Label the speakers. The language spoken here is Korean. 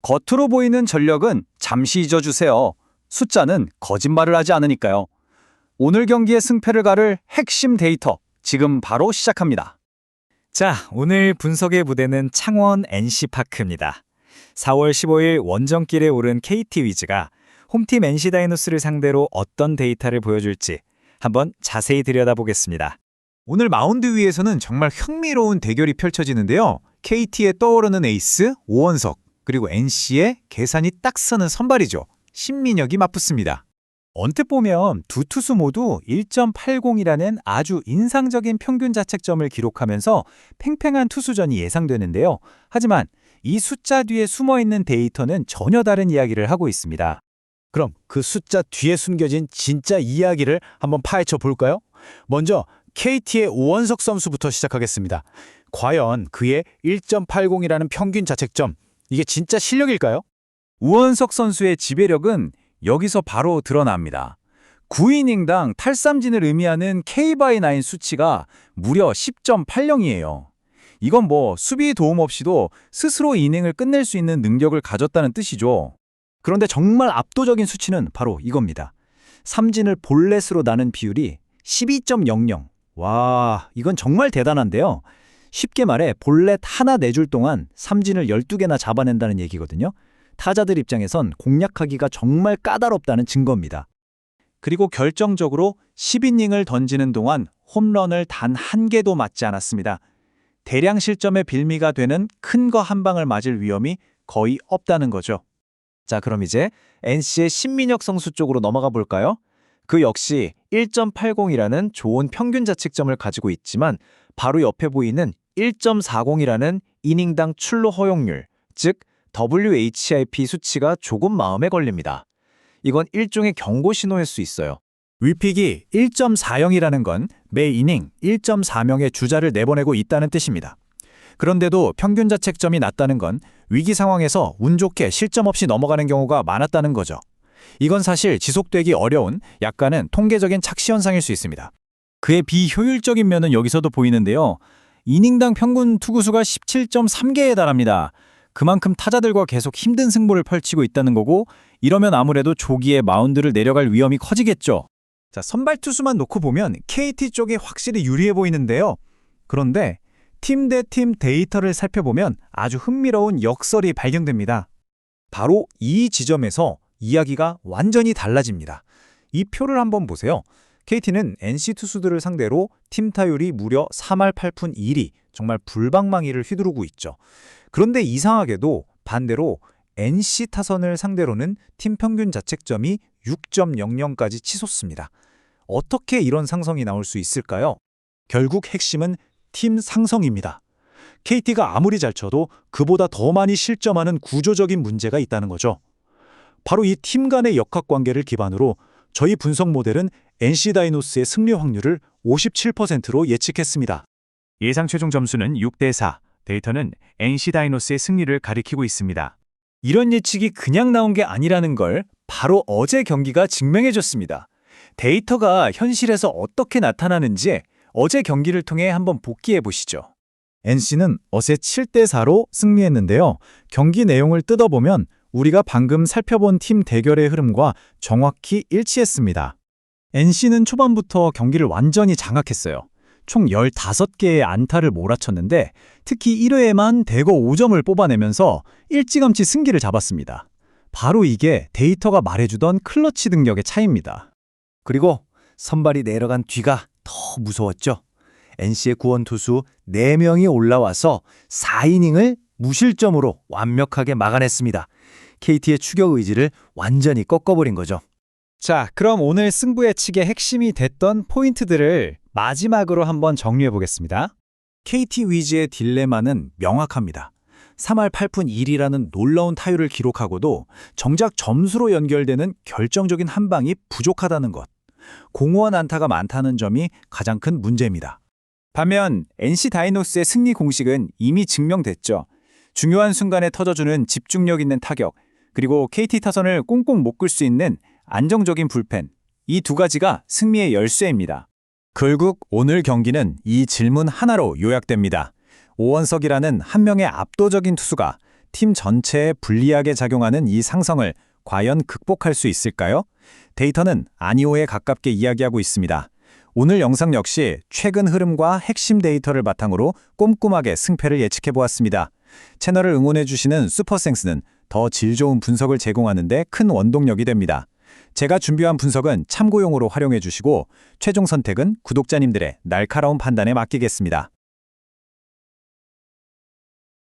Speaker 1: 겉으로 보이는 전력은 잠시 잊어주세요. 숫자는 거짓말을 하지 않으니까요. 오늘 경기의 승패를 가를 핵심 데이터, 지금 바로 시작합니다.
Speaker 2: 자, 오늘 분석의 무대는 창원 NC파크입니다. 4월 15일 원정길에 오른 KT 위즈가 홈팀 NC 다이노스를 상대로 어떤 데이터를 보여줄지 한번 자세히 들여다보겠습니다.
Speaker 3: 오늘 마운드 위에서는 정말 흥미로운 대결이 펼쳐지는데요. KT의 떠오르는 에이스 오원석, 그리고 NC의 계산이 딱 서는 선발이죠. 신민혁이 맞붙습니다.
Speaker 2: 언뜻 보면 두 투수 모두 1.80이라는 아주 인상적인 평균 자책점을 기록하면서 팽팽한 투수전이 예상되는데요. 하지만 이 숫자 뒤에 숨어있는 데이터는 전혀 다른 이야기를 하고 있습니다.
Speaker 4: 그럼 그 숫자 뒤에 숨겨진 진짜 이야기를 한번 파헤쳐 볼까요? 먼저 KT의 오원석 선수부터 시작하겠습니다. 과연 그의 1.80이라는 평균 자책점, 이게 진짜 실력일까요?
Speaker 1: 우원석 선수의 지배력은 여기서 바로 드러납니다. 9이닝당 탈삼진을 의미하는 K/9 수치가 무려 10.80이에요. 이건 수비 도움 없이도 스스로 이닝을 끝낼 수 있는 능력을 가졌다는 뜻이죠.
Speaker 4: 그런데 정말 압도적인 수치는 바로 이겁니다. 삼진을 볼넷으로 나는 비율이 12.00. 와, 이건 정말 대단한데요. 쉽게 말해 볼넷 하나 내줄 동안 삼진을 12개나 잡아낸다는 얘기거든요. 타자들 입장에선 공략하기가 정말 까다롭다는 증거입니다.
Speaker 1: 그리고 결정적으로 10이닝을 던지는 동안 홈런을 단 한 개도 맞지 않았습니다. 대량 실점의 빌미가 되는 큰 거 한 방을 맞을 위험이 거의 없다는 거죠.
Speaker 2: 자, 그럼 이제 NC의 신민혁 선수 쪽으로 넘어가 볼까요? 그 역시 1.80이라는 좋은 평균 자책점을 가지고 있지만 바로 옆에 보이는 1.40이라는 이닝당 출루 허용률, 즉 WHIP 수치가 조금 마음에 걸립니다. 이건 일종의 경고 신호일 수 있어요.
Speaker 4: 위픽이 1.40이라는 건 매 이닝 1.4명의 주자를 내보내고 있다는 뜻입니다. 그런데도 평균 자책점이 낮다는 건 위기 상황에서 운 좋게 실점 없이 넘어가는 경우가 많았다는 거죠. 이건 사실 지속되기 어려운 약간은 통계적인 착시 현상일 수 있습니다.
Speaker 1: 그의 비효율적인 면은 여기서도 보이는데요. 이닝당 평균 투구수가 17.3개에 달합니다. 그만큼 타자들과 계속 힘든 승부를 펼치고 있다는 거고, 이러면 아무래도 조기에 마운드를 내려갈 위험이 커지겠죠.
Speaker 3: 자, 선발 투수만 놓고 보면 KT 쪽이 확실히 유리해 보이는데요. 그런데 팀 대 팀 데이터를 살펴보면 아주 흥미로운 역설이 발견됩니다. 바로 이 지점에서 이야기가 완전히 달라집니다. 이 표를 한번 보세요. KT는 NC 투수들을 상대로 팀 타율이 무려 3할 8푼 1리, 정말 불방망이를 휘두르고 있죠. 그런데 이상하게도 반대로 NC 타선을 상대로는 팀 평균 자책점이 6.00까지 치솟습니다. 어떻게 이런 상성이 나올 수 있을까요? 결국 핵심은 팀 상성입니다. KT가 아무리 잘 쳐도 그보다 더 많이 실점하는 구조적인 문제가 있다는 거죠. 바로 이 팀 간의 역학관계를 기반으로 저희 분석 모델은 NC 다이노스의 승리 확률을 57%로 예측했습니다.
Speaker 5: 예상 최종 점수는 6대4, 데이터는 NC 다이노스의 승리를 가리키고 있습니다.
Speaker 1: 이런 예측이 그냥 나온 게 아니라는 걸 바로 어제 경기가 증명해줬습니다. 데이터가 현실에서 어떻게 나타나는지 어제 경기를 통해 한번 복기해 보시죠.
Speaker 3: NC는 어제 7대4로 승리했는데요. 경기 내용을 뜯어보면 우리가 방금 살펴본 팀 대결의 흐름과 정확히 일치했습니다. NC는 초반부터 경기를 완전히 장악했어요. 총 15개의 안타를 몰아쳤는데 특히 1회에만 대거 5점을 뽑아내면서 일찌감치 승기를 잡았습니다. 바로 이게 데이터가 말해주던 클러치 능력의 차이입니다.
Speaker 4: 그리고 선발이 내려간 뒤가 더 무서웠죠. NC의 구원 투수 4명이 올라와서 4이닝을 무실점으로 완벽하게 막아냈습니다. KT의 추격 의지를 완전히 꺾어버린 거죠.
Speaker 1: 자, 그럼 오늘 승부 예측의 핵심이 됐던 포인트들을 마지막으로 한번 정리해 보겠습니다.
Speaker 3: KT 위즈의 딜레마는 명확합니다. 3할 8푼 1이라는 놀라운 타율을 기록하고도 정작 점수로 연결되는 결정적인 한 방이 부족하다는 것. 공허한 안타가 많다는 점이 가장 큰 문제입니다.
Speaker 1: 반면 NC 다이노스의 승리 공식은 이미 증명됐죠. 중요한 순간에 터져주는 집중력 있는 타격, 그리고 KT 타선을 꽁꽁 묶을 수 있는 안정적인 불펜, 이 두 가지가 승리의 열쇠입니다.
Speaker 3: 결국 오늘 경기는 이 질문 하나로 요약됩니다. 오원석이라는 한 명의 압도적인 투수가 팀 전체에 불리하게 작용하는 이 상성을 과연 극복할 수 있을까요? 데이터는 아니오에 가깝게 이야기하고 있습니다. 오늘 영상 역시 최근 흐름과 핵심 데이터를 바탕으로 꼼꼼하게 승패를 예측해 보았습니다. 채널을 응원해 주시는 슈퍼생스는 더 질 좋은 분석을 제공하는 데 큰 원동력이 됩니다. 제가 준비한 분석은 참고용으로 활용해 주시고 최종 선택은 구독자님들의 날카로운 판단에 맡기겠습니다.